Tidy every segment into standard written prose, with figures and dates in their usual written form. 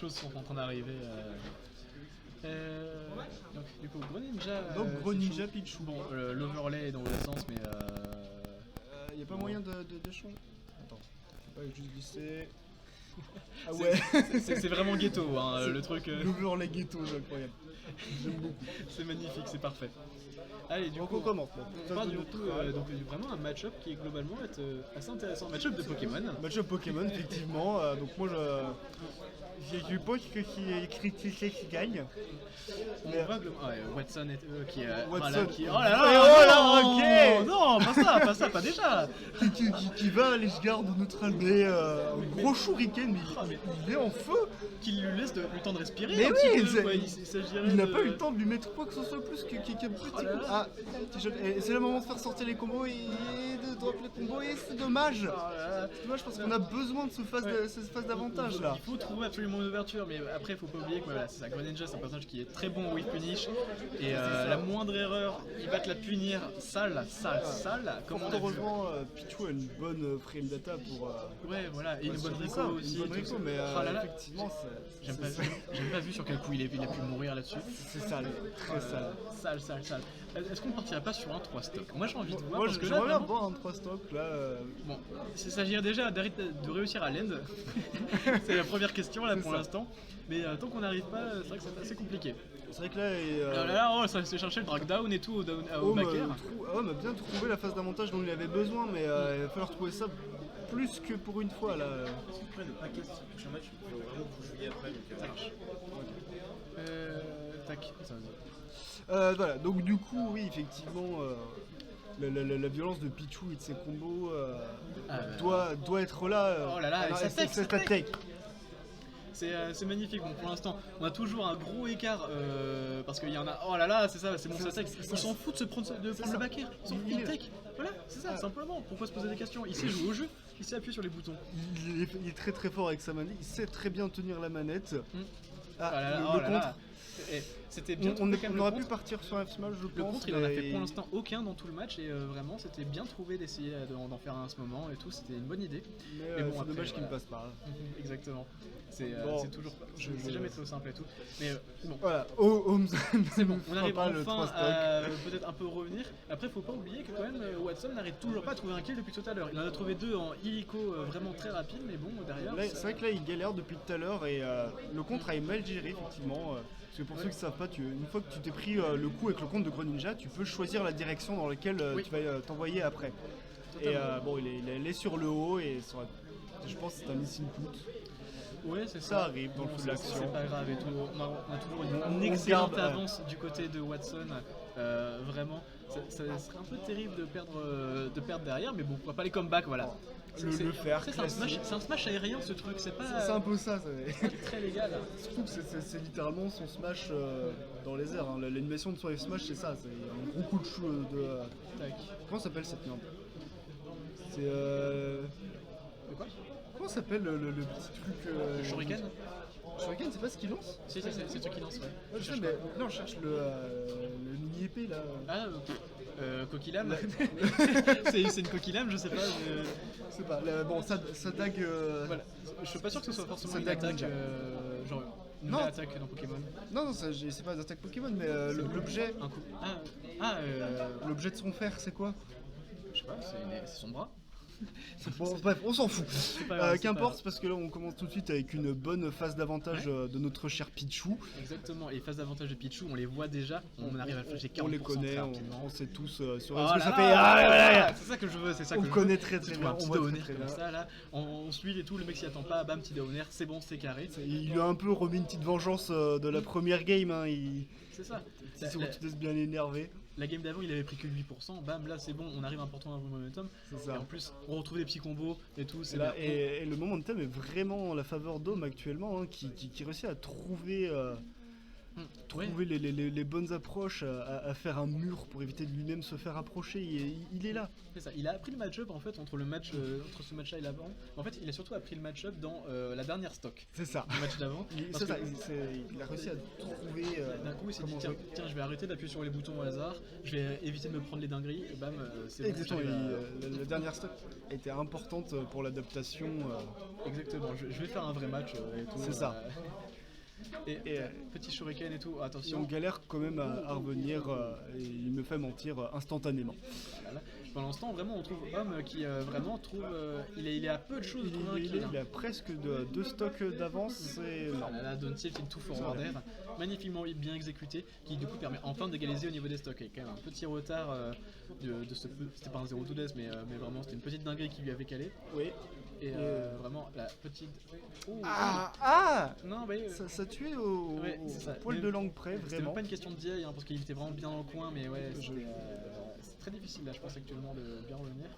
choses sont en train d'arriver. Donc du coup Greninja. Donc Greninja Pichu. Bon, l'overlay est dans le sens, mais y a pas moyen de changer. Attends, faut pas juste glisser. Ah c'est- ouais, c'est vraiment ghetto, hein, le truc. l'overlay ghetto, c'est incroyable. J'aime beaucoup. C'est magnifique, c'est parfait. Allez, du Donc coup, on commence. on parle du coup, donc vraiment un match-up qui est globalement assez intéressant. Match-up de Pokémon. Match-up Pokémon, effectivement. Donc moi, je pense que c'est Critiqué qui gagne. On Mais- voit Watson qui est. Watson. Oh là là, Oh là, non, ok. non, pas ça, pas déjà. Qui va aller se garde neutral des gros shuriken, mais il est en feu. Qu'il lui laisse le temps de respirer. Mais un oui, petit peu, c'est- quoi. Il s'agirait Il n'a de- pas eu le temps de lui mettre quoi que ce soit plus qu'un petit Oh là coup. là. Ah, petit jeu. Et c'est le moment de faire sortir les combos et de drop les combos et c'est dommage. Oh là là. C'est dommage parce qu'on a besoin de cette phase d'avantage là. Il faut trouver absolument une ouverture, mais après il faut pas oublier que voilà, c'est ça. Greninja, c'est un personnage qui est très bon au wave punish, et la moindre erreur, il va te la punir sale, comme on a vu. Heureusement, Pichu a une bonne frame data pour. Ouais, voilà, et une bonne sur Rico ça, aussi. Une bonne tout Rico, ça. mais Oh là là. effectivement, J'aime pas vu sur quel coup il a pu mourir là-dessus. c'est sale, très sale. Sale. Est-ce qu'on partirait pas sur un 3 stock? Moi j'ai envie de voir Moi, parce que là, j'aimerais bien vraiment, voir un 3 stock là. bon, il s'agirait déjà de réussir à l'end. C'est la première question là C'est pour ça. l'instant. Mais tant qu'on n'arrive pas, c'est vrai que c'est assez compliqué. C'est vrai que là. Oh là là, ça s'est cherché le drag down et tout au backer. Homme a bien trouvé la phase d'avantage dont il avait besoin, mais il va falloir trouver ça plus que pour une fois là. Si tu prends le paquet sur le prochain match, il faut vraiment vous jouiez après. Donc, Ça marche. Tac. Voilà, donc du coup, oui, effectivement, la violence de Pichu et de ses combos doit être là. Oh là là, alors, et sa tech, c'est sa ta tech. C'est magnifique. Bon, pour l'instant, on a toujours un gros écart parce qu'il y en a. Oh là là, c'est ça, c'est bon, ça tech. Ils s'en foutent de prendre le backer. Ils s'en foutent de tech. Voilà, c'est ça, simplement. Pourquoi se poser des questions? Il sait jouer au jeu, il sait appuyer sur les boutons. Il est très très fort avec sa manette, il sait très bien tenir la manette. Ah, Oh là là, le oh là là. contre. Et c'était bien On trouvé quand même, aurait le pu contre. partir sur un F-Smash, je Le pense. contre, il en a fait mais pour l'instant aucun dans tout le match et vraiment c'était bien trouvé d'essayer d'en faire un à ce moment et tout, c'était une bonne idée. Mais bon, c'est après, dommage qu'il ne voilà. passe pas. Exactement. C'est Bon, toujours c'est jamais trop simple et tout. Mais bon. Voilà, Holmes. C'est bon, on arrive pas le enfin 3 stock. à peut-être un peu revenir. Après, faut pas oublier que quand même Watson n'arrive toujours pas à trouver un kill depuis tout à l'heure. Il en a trouvé deux en illico vraiment très rapide, mais bon, derrière. Là, c'est vrai que là il galère depuis tout à l'heure et le contre est mal géré effectivement. Parce que pour ceux qui savent pas, une fois que tu t'es pris le coup avec le contre de Greninja, tu peux choisir la direction dans laquelle Oui. tu vas t'envoyer après. Totalement. Et bon, il est sur le haut et je pense que c'est un missing put. Ouais, c'est Ça arrive dans le feu de l'action. C'est pas grave et tout. On a toujours On une excellente garde, avance du côté de Watson. Vraiment, ça serait un peu terrible de perdre derrière, mais bon, pourquoi pas les comebacks, voilà. Le faire, C'est un smash aérien ce truc, c'est pas C'est un peu ça. très légal. Surtout que c'est littéralement son smash dans les airs. Hein. L'animation de son F-Smash, c'est ça. C'est un gros coup de chou de. Tac. Comment s'appelle cette merde? C'est. De quoi? Comment s'appelle le petit truc. Le shuriken? Shuriken, c'est pas ce qu'il lance? Si, c'est le truc qui lance, ouais. Ouais, je sais, mais là on cherche le mini épée là. Ah, Coquillam. C'est une Coquillam, je sais pas. Je sais pas. Bon, sa dague. Voilà. Je suis pas sûr que ce soit forcément Ça une dague attaque, ninja. genre une Non. vraie attaque dans Pokémon. Non, c'est pas d'attaque Pokémon, mais l'objet. Un coup. L'objet de son fer, c'est quoi? Je sais pas, c'est son bras. Bon, bref, on s'en fout. pas grave, c'est Qu'importe, parce que là on commence tout de suite avec une bonne phase d'avantage de notre cher Pichu. Exactement, et les phases d'avantage de Pichu, on les voit déjà, on arrive à flasher 40% On les connaît, très on rapidement. sait tous sur Oh ce que là ça là, fait. Ah, voilà. c'est ça que je veux, c'est ça On que je connaît veux. très, très Tu bien, vois, un petit on voit très, downer très comme bien. ça là, on suit et tout, le mec s'y attend pas, bam, petit downer, c'est bon, c'est carré. Il lui a un peu remis une petite vengeance de la première game. Hein. C'est ça. Ils sont tous bien énervés. La game d'avant il avait pris que 8%, bam là c'est bon, on arrive à un portant un bon momentum. C'est ça. Et en plus on retrouve des petits combos et tout, c'est Là, bien. et le momentum est vraiment en la faveur d'Homme actuellement, hein, qui réussit à trouver, Ouais. les bonnes approches, à faire un mur pour éviter de lui-même se faire approcher. Il est là. C'est ça, il a appris le match-up en fait entre ce match-là et l'avant. En fait, il a surtout appris le match-up dans la dernière stock C'est ça. du match d'avant. C'est Parce ça. que Il a réussi à trouver. d'un coup, il s'est dit comment tiens, jouer. tiens, je vais arrêter d'appuyer sur les boutons au hasard, je vais éviter de me prendre les dingueries, et bam, c'est bon. Exactement. j'arrive à- La dernière stock était importante pour l'adaptation. Exactement, je vais faire un vrai match et tout. C'est ça. Et petit shuriken et tout, Et on attention. galère quand même à revenir, et il me fait mentir instantanément. Voilà. Pendant ce temps, vraiment, on trouve Homme qui vraiment trouve. Il est à peu de choses de trouver un kill. Il a presque deux stocks d'avance, c'est Ah là là, Dontiel qui est tout forwarder, magnifiquement bien exécuté, qui du coup permet enfin d'égaliser au niveau des stocks. Il y a quand même un petit retard de ce peu. C'était pas un 0 to death, mais vraiment c'était une petite dinguerie qui lui avait calé. Oui. Et vraiment la petite. Oh, Ah non, bah, ça tuait au c'est ça. poil Mais de langue près, c'était même vraiment. pas une question de DI, parce qu'il était vraiment bien dans le coin, mais ouais, c'est très difficile là, je pense actuellement de bien revenir.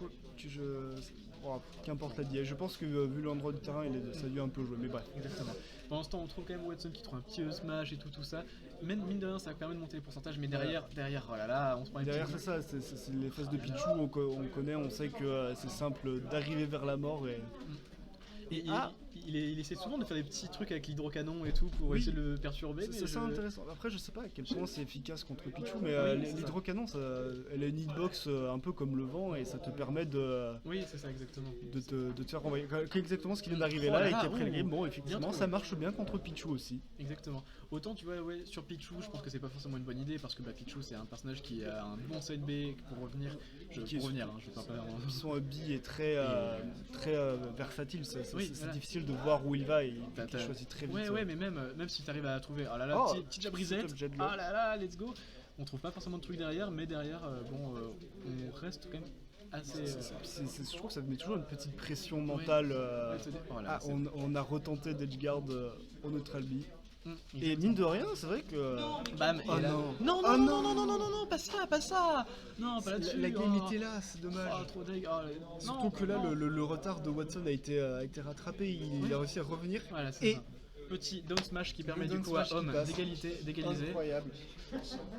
Qu'importe la DI, je pense que vu l'endroit du terrain, ça a dû un peu jouer, mais bref. Exactement. Pendant ce temps, on trouve quand même Watson qui trouve un petit smash et tout ça. Même mine de rien, ça permet de monter les pourcentages, mais derrière, oh là là, on se prend une Derrière, petite- c'est ça, c'est les phases de Pichu, on connaît, on sait que c'est simple d'arriver vers la mort et. Et Ah. il essaie souvent de faire des petits trucs avec l'hydrocanon et tout pour Oui. essayer de le perturber. C'est mais ça intéressant. Après, je sais pas à quel point c'est efficace contre Pichu, mais Oui, c'est ça. l'hydrocanon, elle a une hitbox un peu comme le vent et ça te permet de Oui, c'est ça, exactement. te faire renvoyer. Exactement ce qui vient d'arriver Oh là là et là, qu'après le ouh, game, bon, bien effectivement, trouvé. ça marche bien contre Pichu aussi. Exactement. Autant tu vois, ouais, sur Pichu, je pense que c'est pas forcément une bonne idée parce que Pichu c'est un personnage qui a un bon side B pour revenir. Je vais pas faire. Son hobby est très versatile, c'est Oui, voilà. difficile de voir où il va et T'as- il t'as- choisit très vite. Ouais, mais même si tu arrives à trouver. Oh là là, Oh, petit jab reset. setup jet Ah là là, let's go. On trouve pas forcément de trucs derrière, mais derrière, on reste quand même assez. Je trouve que ça met toujours une petite pression mentale. Oh là, c'est- On a retenté d'Edgeguard au Neutral B. Mm, Et mine de rien, c'est vrai que. Bam, Oh et là. non. Non, Oh non, non, non, non, non, non, non, pas ça. Non, pas là-dessus. La game oh. était là, c'est dommage. Oh, trop deg. Oh, non, Surtout que là, non. le retard de Watson a été rattrapé, il a réussi à revenir. Voilà, c'est Et ça. Petit down smash qui permet down du coup à smash qui Homme passe. d'égaliser. Incroyable.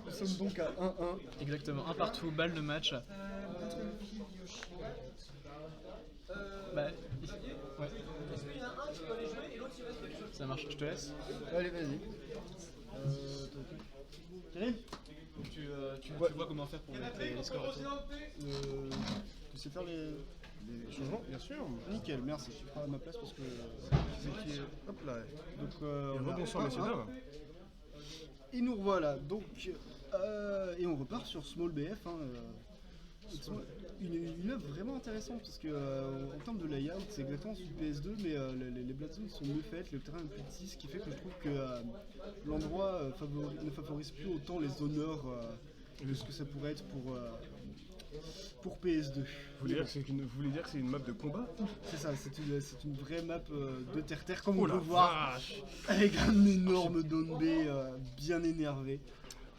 Nous sommes donc à 1-1. Exactement, un partout, balle de match. Bah, ouais. Ça marche, je te laisse. Allez, vas-y. Karim, Tu Ouais. vois comment faire pour mettre les scores. tu sais faire les Changements, bien sûr. Nickel, merci. Tu feras à ma place parce que c'est qui est. Hop là. Donc, on a Rebonsoir, 1-1. messieurs, dames. Et nous revoilà. Donc, et on repart sur Small BF. Une œuvre vraiment intéressante parce que en termes de layout, c'est exactement sur PS2, mais les Blood Zones sont mieux faites, le terrain est plus petit, ce qui fait que je trouve que l'endroit ne favorise plus autant les honneurs de ce que ça pourrait être pour PS2. Vous voulez dire que c'est une map de combat? C'est ça, c'est une vraie map de terre-terre, comme Oh on la peut voir, vache. avec un énorme down B bien énervé,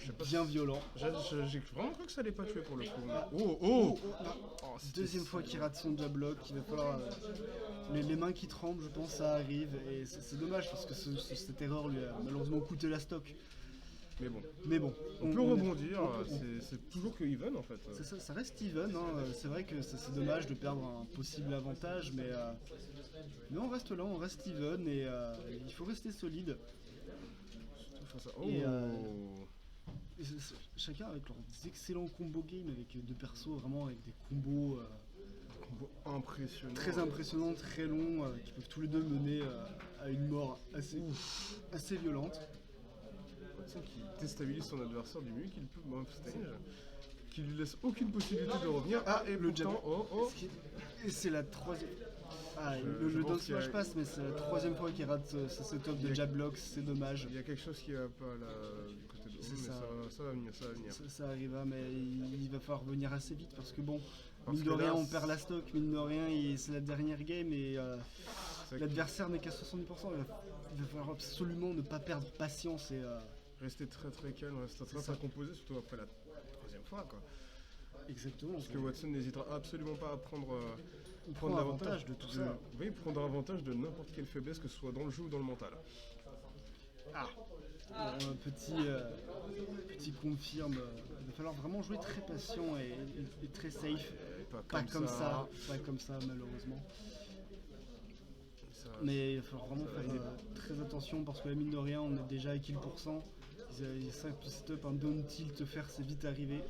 Je sais pas bien violent. J'ai vraiment cru que ça allait pas tuer pour le coup. Oh, Oh deuxième fois qu'il rate son jab lock, il va falloir les mains qui tremblent, je pense ça arrive et c'est dommage parce que cette erreur lui a malheureusement coûté la stock. Mais bon, Mais bon, on peut rebondir, on- c'est toujours que even en fait. c'est ça, ça reste even, c'est vrai que c'est dommage de perdre un possible avantage, mais on reste là, on reste even et il faut rester solide. Face à- Et, Oh. Et chacun avec leurs excellents combo game avec deux persos vraiment avec des combos Combo impressionnant. très impressionnants, très longs, qui peuvent tous les deux mener à une mort assez violente. Watson qui déstabilise son adversaire du mieux qu'il peut dans stage, qui lui laisse aucune possibilité de revenir. Ah, et le pourtant, jab. oh. Et c'est la troisième. Ah, Je le pense down qu'il y a- smash passe, mais c'est la troisième fois qu'il rate ce setup Il y de a- jab lock, c'est dommage. Il y a quelque chose qui va pas là du côté de C'est Home, mais ça. ça va venir, ça va venir. Ça arrivera, mais il va falloir revenir assez vite parce que bon, Parce mine de que là, rien, on perd la stock, mine de rien, c'est la dernière game et C'est l'adversaire n'est qu'à 70%. Il va falloir absolument ne pas perdre patience et. rester très très calme, rester très C'est ça. très composé, surtout après la troisième fois quoi. Exactement. Parce que Watson n'hésitera absolument pas à prendre Il prend avantage de tout ça. Oui, prendre avantage de n'importe quelle faiblesse, que ce soit dans le jeu ou dans le mental. Un petit confirme. Il va falloir vraiment jouer très patient et très safe. Pas comme ça, malheureusement. Ça- Mais il va falloir vraiment faire très attention parce que la mine de rien, on est déjà à kill %. Il y a 5 setup, un down tilt, faire c'est vite arrivé.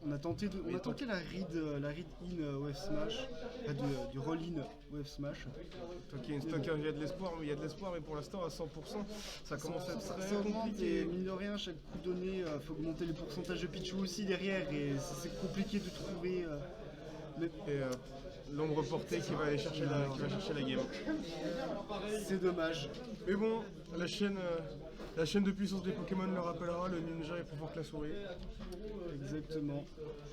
On a tenté, la read in Wave Smash, enfin du roll in Wave Smash. Donc il y a de l'espoir, mais pour l'instant à 100%, ça commence à être Ça très augmente compliqué. et mine de rien, chaque coup donné, faut augmenter les pourcentages de Pichu aussi derrière et c'est compliqué de trouver. Et l'ombre portée qui va aller chercher la game. C'est dommage. Mais bon, la chaîne de puissance des Pokémon le rappellera, le ninja est plus fort que la souris. Exactement.